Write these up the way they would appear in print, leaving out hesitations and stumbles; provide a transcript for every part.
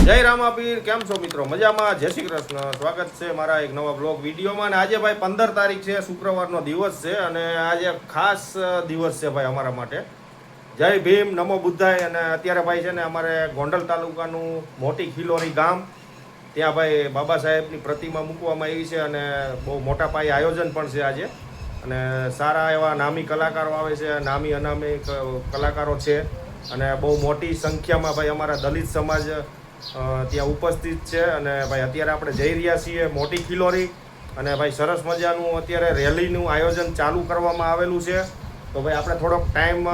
જય રામાપીર, કેમ છો મિત્રો? મજામાં? જય શ્રી કૃષ્ણ. સ્વાગત છે મારા એક નવા બ્લોગ વિડીયોમાં. અને આજે ભાઈ 15 તારીખ છે, શુક્રવારનો દિવસ છે અને આજે ખાસ દિવસ છે ભાઈ અમારા માટે. જય ભીમ, નમો બુદ્ધાય. અને અત્યારે ભાઈ છે ને અમારે ગોંડલ તાલુકાનું મોટી ખિલોરી ગામ, ત્યાં ભાઈ બાબા સાહેબની પ્રતિમા મૂકવામાં આવી છે અને બહુ મોટા પાયે આયોજન પણ છે આજે. અને સારા એવા નામી કલાકારો આવે છે, નામી અનામી કલાકારો છે અને બહુ મોટી સંખ્યામાં ભાઈ અમારા દલિત સમાજ ત્યાં ઉપસ્થિત છે. અને ભાઈ અત્યારે આપણે જઈ રહ્યા છીએ મોટી ખિલોરી અને ભાઈ સરસ મજાનું અત્યારે રેલીનું આયોજન ચાલુ કરવામાં આવેલું છે. તો ભાઈ આપણે થોડોક ટાઈમ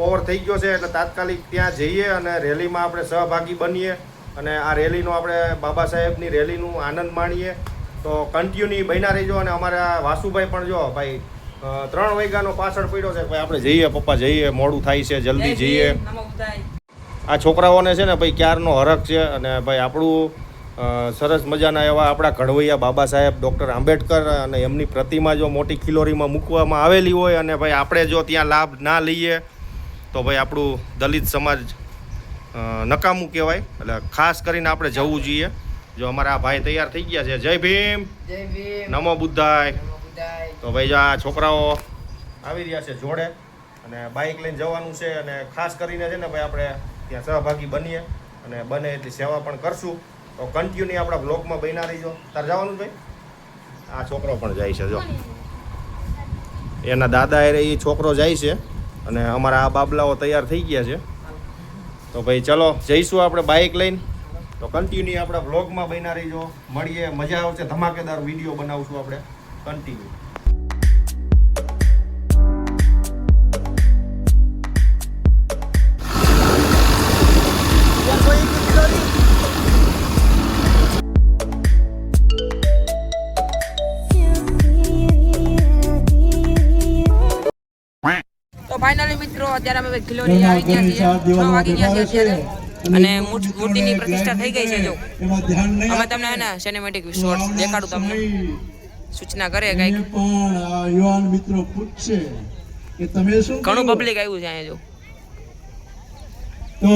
ઓવર થઈ ગયો છે એટલે તાત્કાલિક ત્યાં જઈએ અને રેલીમાં આપણે સહભાગી બનીએ અને આ રેલીનો આપણે બાબા સાહેબની રેલીનું આનંદ માણીએ. તો કન્ટિન્યુ બન્યા રહીજો. અને અમારા વાસુભાઈ પણ જો ભાઈ 3 વાગ્યાનો પાછળ પડ્યો છે. ભાઈ આપણે જઈએ પપ્પા, જઈએ, મોડું થાય છે, જલ્દી જઈએ. આ છોકરાઓને છે ને ભાઈ ક્યારનો હરખ છે અને ભાઈ આપણું સરસ મજાના એવા આપણા ઘડવૈયા બાબા સાહેબ ડૉક્ટર આંબેડકર અને એમની પ્રતિમા જો મોટી ખિલોરીમાં મૂકવામાં આવેલી હોય અને ભાઈ આપણે જો ત્યાં લાભ ના લઈએ તો ભાઈ આપણું દલિત સમાજ નકામું કહેવાય. એટલે ખાસ કરીને આપણે જવું જોઈએ. જો અમારા ભાઈ તૈયાર થઈ ગયા છે. જય ભીમ, નમો બુદ્ધાય. તો ભાઈ જો આ છોકરાઓ આવી રહ્યા છે જોડે અને બાઇક લઈને જવાનું છે. અને ખાસ કરીને છે ને ભાઈ આપણે ત્યાં સહભાગી બનીએ અને બને એટલી સેવા પણ કરશું. તો કન્ટિન્યુ આપણા બ્લોગમાં બન્યા રહીજો. તાર જવાનું ભાઈ? આ છોકરો પણ જાય છે, જો એના દાદા એ છોકરો જાય છે અને અમારા આ બાબલાઓ તૈયાર થઈ ગયા છે. તો ભાઈ ચલો જઈશું આપણે બાઇક લઈને. તો કન્ટિન્યુ આપણા બ્લોગમાં બન્યા રહીજો. મળીએ, મજા આવશે, ધમાકેદાર વિડીયો બનાવશું આપણે કન્ટિન્યુ. તો ફાઇનલી મિત્રો અત્યારે અમે ખિલોરી આવી ગયા છીએ. 6 વાગી ગયા છે અત્યારે અને મૂર્તિની પ્રતિષ્ઠા થઈ ગઈ છે. જો અમે તમને હે ને સિનેમેટિક શોર્ટ્સ દેખાડું તમને. સૂચના કરે કઈક પણ યુવાન મિત્રો પૂછશે કે તમે શું ઘણું પબ્લિક આવ્યું છે અહીંયા. જો તો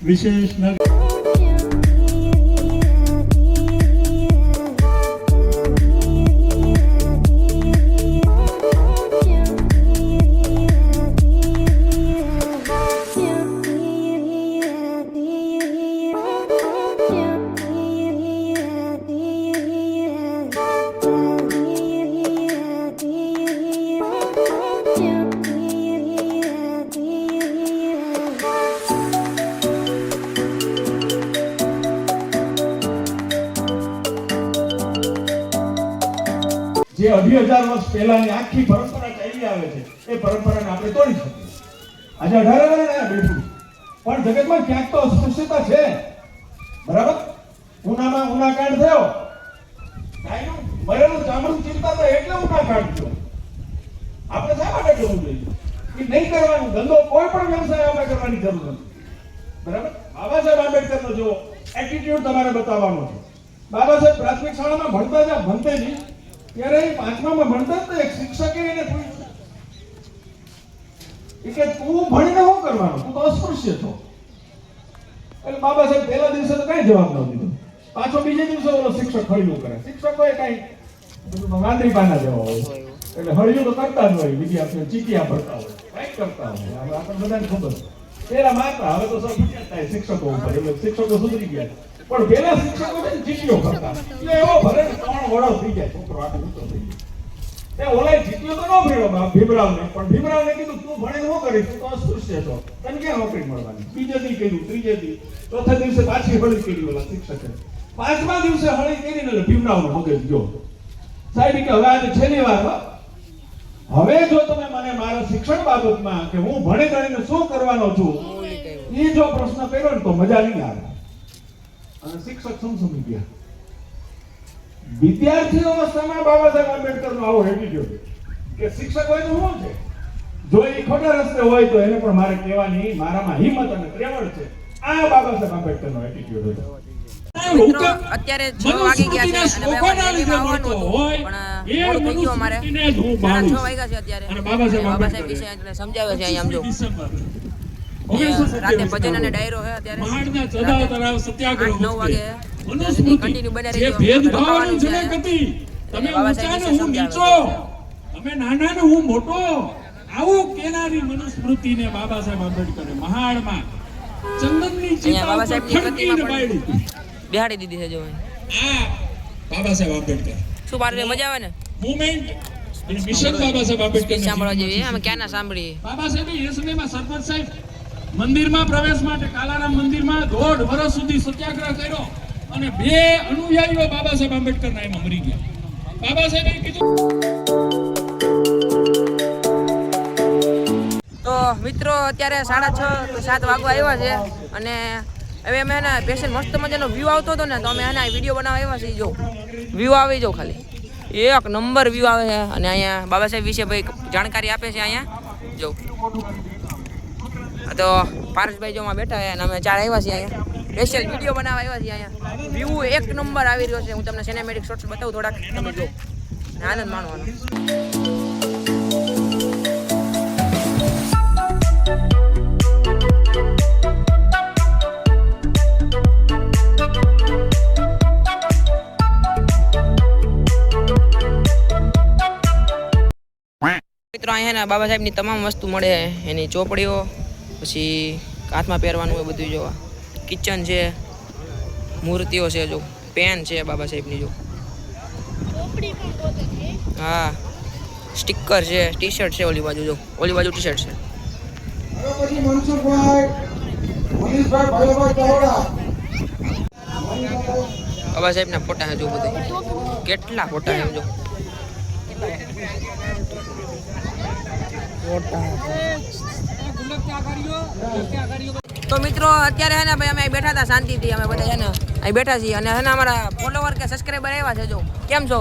વિશેષ જે 2,000 વર્ષ પહેલાની આખી પરંપરા ચાલી આવે છે એ પરંપરાને આપણે તોડી શકીએ. આજે 18 વર્ષ બેઠું પણ જગતમાં ક્યાંક તો અસ્પૃશ્યતા છે, બરાબર? ઉનાકાંડ થયો, ગાયનું મરેલું ચામડું ચીરતા હતા એટલે ઉનાકાંડ થયો. આપણે શા માટે કરવું જોઈએ? એ નહીં કરવાનું. ધંધો કોઈ પણ વ્યવસાય આપણે કરવાની જરૂર નથી, બરાબર? બાબા સાહેબ આંબેડકરનો જો એટીટ્યુડ તમારે બતાવવાનો છે. બાબા સાહેબ પ્રાથમિક શાળામાં ભણતા હતા, ભણતે નહીં ત્યારે 5મામાં ભણતા તો એક શિક્ષકે એને પૂછ્યું કે તું ભણીને શું કરવાનું, તું તો અસ્પૃશ્ય છો. એટલે બાબા સાહેબ પહેલા દિવસે તો કઈ જવાબ ન દીધો. પાછો બીજે દિવસે ઓલો શિક્ષક હળિયું કરે. શિક્ષકોએ કઈ વાંદરી પાના જેવા હોય એટલે હળિયું તો કરતા જ હોય, વિદ્યાર્થીઓ ચીટિયા ભરતા હોય, કઈ કરતા હોય. આપણે બધાને ખબર પેલા મારતા, હવે તો સૌ થાય શિક્ષકો ઉપર, એટલે શિક્ષકો સુધરી ગયા. પણ પેલા શિક્ષકો ચીટીઓ કરતા એટલે એવો ભલે 3 વડો થઈ જાય છોકરો આટલું ઊંચો થઈ જાય. ઓલાય ચીટીઓ તો ન ભેળો ભીમરાવને, પણ ભીમરાવને કીધું તું ભણીને શું કરીશ, તું તો અસ્પૃશ્ય છો, તને ક્યાં નોકરી મળવાની. બીજે દી કીધું, ત્રીજે દી, ચોથા દિવસે પાછી હળી કરી ઓલા શિક્ષકે. 5મા દિવસે હળી કરીને એટલે ભીમરાવનો મગજ ગયો. સાહેબ કે હવે આજે છેલ્લી વાર, હવે જો તમે મને મારા શિક્ષણ બાબતમાં કે હું ભણી ગણીને શું કરવાનો છું એ જો પ્રશ્ન કર્યો ને તો મજા નહીં આવે. અને શિક્ષક સમસમી ગયા. વિદ્યાર્થી અવસ્થામાં બાબા સાહેબ આંબેડકરનો આવો એટીટ્યુડ કે શિક્ષક હોય તો શું છે, જો એ ખોટા રસ્તે હોય તો એને પણ મારે કહેવાની મારામાં હિંમત અને ત્રેવડ છે. આ બાબા સાહેબ આંબેડકરનો એટીટ્યુડ હતો. અત્યારે 6 વાગી ગયા છે અને રેલીમાં આવવાનું હતું પણ મોડું થઈ ગયું અમારે. 6 વાગ્યા છે અત્યારે. બાબા સાહેબ વિશે સમજાવે છે અહીંયા. આમ જો રાતે ભજન અને ડાયરો છે અત્યારે મહાડના ચડાવ તરાવ સત્યાગ્રહ 8-9 વાગે મનુસ્મૃતિ કન્ટિન્યુ બને જે ભેદભાવનું જનક હતી તમે ઊંચા ને હું નીચો અમે નાના ને હું મોટો આવું કેનારી મનુસ્મૃતિને બાબા સાહેબ આંબેડકરે મહાડમાં ચંદનની ચિતા બાબા ઉપર સાહેબની ખડકીને પ્રતિમા બાળી પણ બેહાડી દીધી છે જો આ બાબા સાહેબ આંબેડકર શું પાર્લે મજા આવે ને movement mission Baba Saheb Ambedkar speech સાંભળવા જેવી અમે ક્યાં ના સાંભળીએ બાબા સાહેબે એ સમયમાં સરપંચ સાહેબ મંદિરમાં પ્રવેશ માટે કાલારામ મંદિરમાં 1.5 વર્ષ સુધી સત્યાગ્રહ કર્યો અને 2 અનુયાયીઓ બાબા સાહેબ આંબેડકરના એમાં મરી ગયા. બાબા સાહેબે કીધું. તો મિત્રો અત્યારે 6:30 કે 7 વાગવા આવ્યા છે અને હવે અમે એના પેશન્ટ મસ્ત મજાનો વ્યૂ આવતો હતો ને તો અમે એના વિડીયો બનાવવા આવ્યા છીએ. જો વ્યૂ આવી જો ખાલી એક નંબર વ્યૂ આવે છે અને અહીંયા બાબા સાહેબ વિશે ભાઈ જાણકારી આપે છે અહીંયા જો તો પારસભાઈ જો બેઠા છે અને અમે 4 આવ્યા છીએ અહીંયા સ્પેશિયલ વિડીયો બનાવવા આવ્યા છીએ. અહીંયા વ્યૂ એક નંબર આવી રહ્યો છે. હું તમને સિનેમેટિક શોટ્સ બતાવું થોડાક, તમે જો આનંદ માણવાનો. મિત્રો અહીંયા બાબા સાહેબની તમામ વસ્તુ મળે. એની ચોપડીઓ, પછી હાથમાં પહેરવાનું હોય બધું જોવા, કિચન છે, મૂર્તિઓ છે, જો પેન છે બાબા સાહેબની, જો હા સ્ટીકર છે, ટી શર્ટ છે, ઓલી બાજુ જો ઓલી બાજુ ટી શર્ટ છે. બાબા સાહેબના ફોટા છે જો બધા, કેટલા ફોટા છે જો. તો મિત્રો અત્યારે હે ને ભાઈ અમે અહીં બેઠા હતા શાંતિથી, અમે બધા છે ને અહીં બેઠા છીએ અને હે ને અમારા ફોલોવર કે સબસ્ક્રાઈબર આવ્યા છે. જો કેમ છો,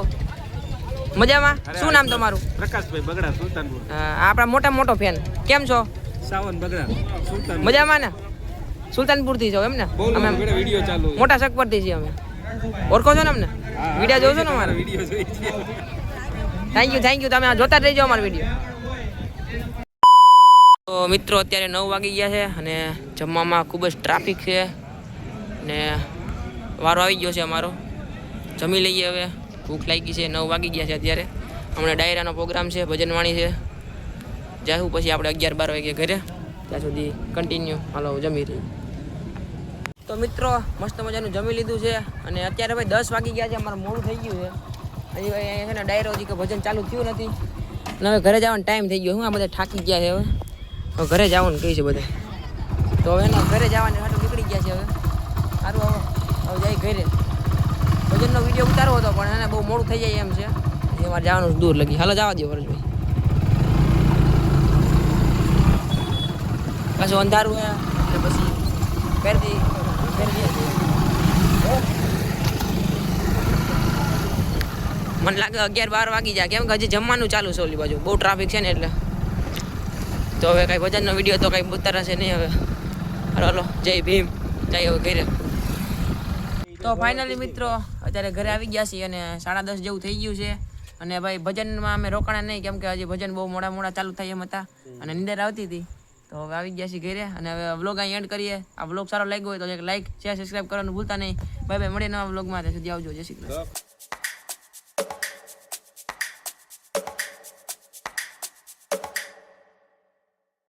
મજામાં? શું નામ તમારું? પ્રકાશભાઈ બગડા, સુલતાનપુર. આપણા મોટો ફેન. કેમ છો? સાવન બગડા, સુલતાન. મજામાં ને? સુલતાનપુર થી છો એમ ને? અમે વિડિયો ચાલુ. મોટા શક પરથી છીએ અમે. ઓળખો છો ને અમને? વિડીયો જોવો છો ને અમારા? વિડિયો જોઈ છે. Thank you. તમે જોતા જ રહેજો અમારો વિડીયો. તો મિત્રો અત્યારે 9 વાગી ગયા છે અને જમવામાં ખૂબ જ ટ્રાફિક છે ને વારો આવી ગયો છે અમારો. જમી લઈએ હવે, ભૂખ લાગી છે. 9 વાગી ગયા છે અત્યારે. હમણાં ડાયરાનો પ્રોગ્રામ છે, ભજનવાણી છે. જાશું પછી આપણે 11-12 વાગે ઘરે, ત્યાં સુધી કન્ટિન્યુ હાલો જમી રહી. તો મિત્રો મસ્ત મજાનું જમી લીધું છે અને અત્યારે ભાઈ 10 વાગી ગયા છે. અમારું મોડું થઈ ગયું છે. હજી ભાઈ અહીંયા છે ને ડાયરો હજી કે ભજન ચાલુ થયું નથી અને હવે ઘરે જવાનો ટાઈમ થઈ ગયો. હું આ બધા થાકી ગયા છે. હવે ઘરે જવાનું કહે છે બધા. તો હવે એના ઘરે જવાની હાટું નીકળી ગયા છે. હવે સારું હવે જાય ઘરે. ભજનનો વિડીયો ઉતારવો હતો પણ એને બહુ મોડું થઈ જાય એમ છે. અમારે જવાનું દૂર લગી. હાલો જવા દો હરેશભાઈ. પાછું અંધારું હોય એટલે પછી ફેરથી મને લાગે 11-12 વાગી જાય, કેમ કે હજી જમવાનું ચાલુ છે ઓલી બાજુ. બહુ ટ્રાફિક છે ને એટલે. તો હવે કાંઈ ભજનનો વિડીયો તો કાંઈ ઉતારાશે નહીં હવે. હાલો જય ભીમ, જય હવે ઘરે. તો ફાઇનલી મિત્રો અત્યારે ઘરે આવી ગયા છીએ અને 10:30 જેવું થઈ ગયું છે અને ભાઈ ભજનમાં અમે રોકાણા નહીં, કેમ કે હજી ભજન બહુ મોડા ચાલુ થાય એમ હતા અને નીંદર આવતી હતી. તો હવે આવી ગયા છીએ ઘરે અને હવે વ્લોગ અહીં એન્ડ કરીએ. આ વ્લોગ સારો લાગ્યો હોય તો એક લાઈક, શેર, સબસ્ક્રાઈબ કરવાનું ભૂલતા નહીં. બાય બાય, મળીએ નવા વ્લોગમાં. ત્યાં સુધી આવજો. જય શ્રી કૃષ્ણ.